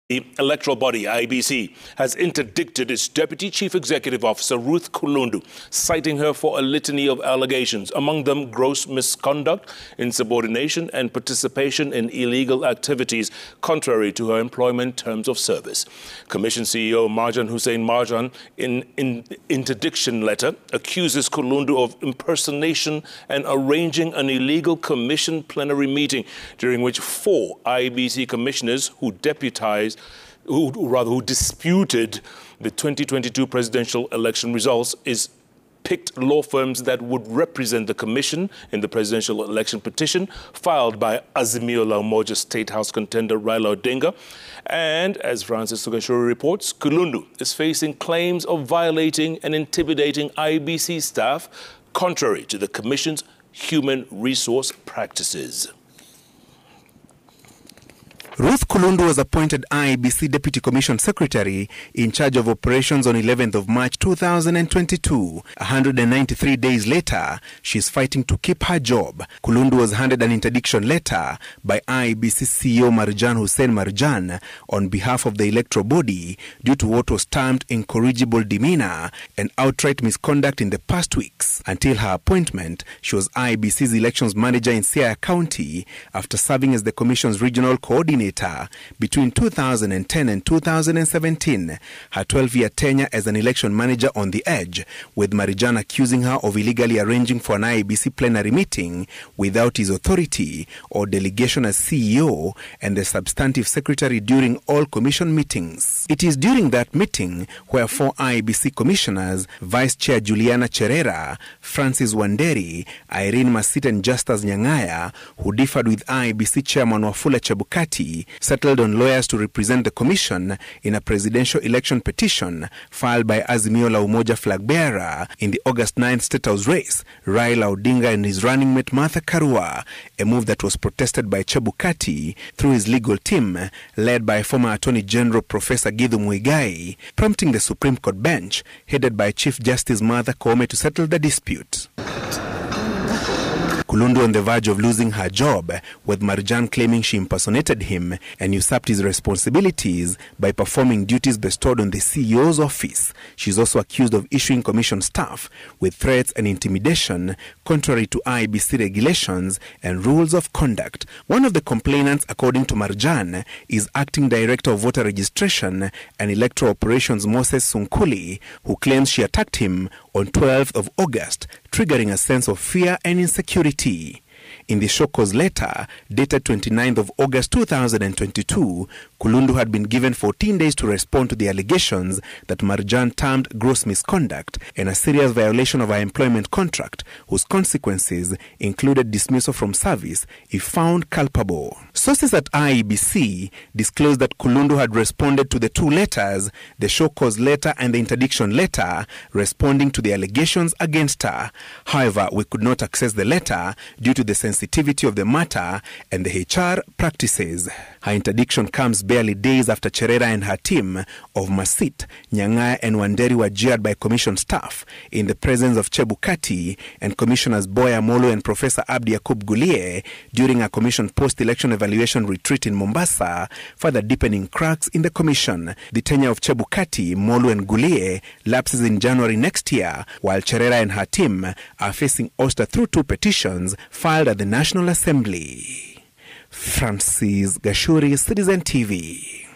The electoral body, IEBC, has interdicted its Deputy Chief Executive Officer, Ruth Kulundu, citing her for a litany of allegations, among them gross misconduct, insubordination, and participation in illegal activities contrary to her employment terms of service. Commission CEO Marjan Hussein Marjan, in interdiction letter, accuses Kulundu of impersonation and arranging an illegal commission plenary meeting during which 4 IEBC commissioners who disputed the 2022 presidential election results picked law firms that would represent the commission in the presidential election petition filed by Azimio La Umoja State House contender Raila Odinga. And as Francis Gachuri reports, Kulundu is facing claims of violating and intimidating IEBC staff contrary to the commission's human resource practices. Ruth Kulundu was appointed IEBC Deputy Commission Secretary in charge of operations on 11th of March 2022. 193 days later, she's fighting to keep her job. Kulundu was handed an interdiction letter by IEBC CEO Marjan Hussein Marjan on behalf of the electoral body due to what was termed incorrigible demeanor and outright misconduct in the past weeks. Until her appointment, she was IEBC's elections manager in Siaya County after serving as the Commission's regional coordinator between 2010 and 2017. Her 12-year tenure as an election manager on the edge, with Marjan accusing her of illegally arranging for an IEBC plenary meeting without his authority or delegation as CEO and the substantive secretary during all commission meetings. It is during that meeting where 4 IEBC commissioners, Vice Chair Juliana Cherera, Francis Wanderi, Irene Masit and Justus Nyang'aya, who differed with IEBC Chairman Wafula Chebukati, settled on lawyers to represent the commission in a presidential election petition filed by Azimio La Umoja flag bearer in the August 9th State House race, Raila Odinga and his running mate Martha Karua, a move that was protested by Chebukati through his legal team led by former Attorney General Professor Githu Muigai, prompting the Supreme Court bench headed by Chief Justice Martha Koome to settle the dispute. Kulundu on the verge of losing her job, with Marjan claiming she impersonated him and usurped his responsibilities by performing duties bestowed on the CEO's office. She is also accused of issuing commission staff with threats and intimidation contrary to IEBC regulations and rules of conduct. One of the complainants, according to Marjan, is Acting Director of Voter Registration and Electoral Operations Moses Sunkuli, who claims she attacked him on 12th of August, triggering a sense of fear and insecurity. In the show cause letter, dated 29th of August 2022, Kulundu had been given 14 days to respond to the allegations that Marjan termed gross misconduct and a serious violation of her employment contract, whose consequences included dismissal from service if found culpable. Sources at IEBC disclosed that Kulundu had responded to the 2 letters, the show cause letter and the interdiction letter, responding to the allegations against her. However, we could not access the letter due to the sensitivity of the matter and the HR practices. Her interdiction comes barely days after Cherera and her team of Masit, Nyang'aya and Wanderi were jeered by commission staff in the presence of Chebukati and Commissioners Boya Molo and Professor Abdi Yakub Gulie during a commission post-election evaluation retreat in Mombasa, further deepening cracks in the commission. The tenure of Chebukati, Molo and Gulie lapses in January next year, while Cherera and her team are facing ouster through 2 petitions filed at the National Assembly. Francis Gachuri, Citizen TV.